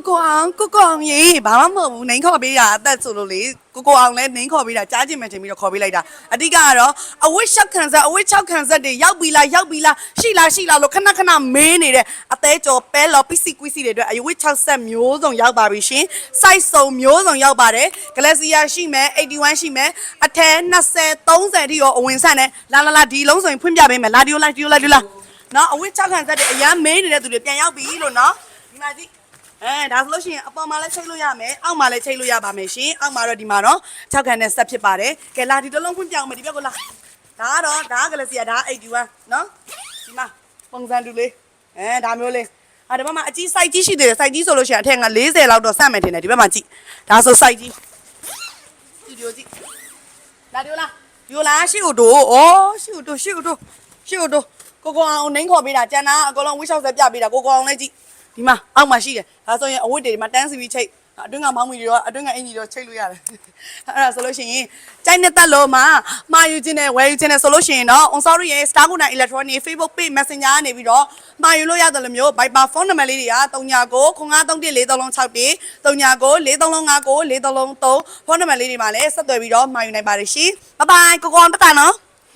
ကိုအောင်ရေဘာမှမဟုတ်ဘူးနှိမ်းခေါ်ပေးတာအသက်ဆိုလို့လေကိုအောင်လဲနှိမ်းခေါ်ပေးတာကြားချင်မှချင်ပြီးတော့ခေါ်ပေးလိုက်တာအတိကကတော့အဝိရှောက်ခံဆက်တွေရောက်ပြီလားရှိလားလို့ခဏမေးနေတဲ့အသေးကြော်ပဲလော်ပစ္စည်းကွီးစီတွေအတွက်အဝိ6ဆက်မျိုးစုံရောက်ပါပြီရှင် size စုံမျိုးစုံရောက်ပါတယ် Galaxia ရှိမယ်81ရှိမယ်အထက်20 30အထိရောအဝင်ဆန့်နဲ့လာဒီလုံးဆိုရင်ဖွင့်ပြပေးမယ်လာဒီလိုက်နော်အဝိ6ခံဆက်တွေအရန်မေးနေတဲ့သူတွေပြန်ရောက်ပြီလို့နော်ဒီမှာကြည့်ဒါဆိုလို့ရှိရင်အပေါ်မှာလည်းချိတ်လို့ရမယ်အောက်မှာလည်းချိတ်လို့ရပါမယ်ရှင်အောက်မှာတော့ဒီမှာတော့6ခန်းနဲ့ဆက်ဖြစ်ပါတယ်ကဲလာဒီတစ်လုံးဖွင့်ပြအောင်မယ်ဒီဘက်ကလာဒါကလည်းစီဒါ81နော်ဒီမှာပုံစံတူလေးဒါမျိုးလေးဒီဘက်မှာအကြီး size ကြီးရှိသေးတယ် size ကြီးဆိုလို့ရှိရင်အထက်က40လောက်တော့စမယ်ထင်တယ်ဒီဘက်မှာကြည့်ဒါဆို size ကြီးဒီလိုကြည့်လာဒီလားရှိဦးတို့ရှိဦးတို့ကိုအောင်နှိမ်းခေါ်ပေးတာကျန်တာအကုန်လုံးဝိ60ပြပေးတာကိုအောင်လည်းကြည့်ဒီမှာအောက်မှာရှိတယ်ဒါဆိုရင်အဝတ်တွေဒီမှာတန်းစီပြီးချိတ်အတွင်းကမောင်းမီတွေရောအတွင်းကအင်ကြီးတွေချိတ်လို့ရတယ်အဲ့ဒါဆိုလို့ရှိရင်ကြိုက်တဲ့တက်လို့မှာယူခြင်းနဲ့ဝယ်ယူခြင်းနဲ့ဆိုလို့ရှိရင်တော့ on sorry ရဲ့ Star Good Night Electronic Facebook Page Messenger ကနေပြီးတော့မှာယူလို့ရတယ်လို့မျိုး Viber phone number လေးတွေက3993314363 3994335943 phone number လေးတွေမှာလည်းဆက်သွယ်ပြီးတော့မှာယူနိုင်ပါတယ်ရှင် bye bye ကိုအောင်တက်တာနော်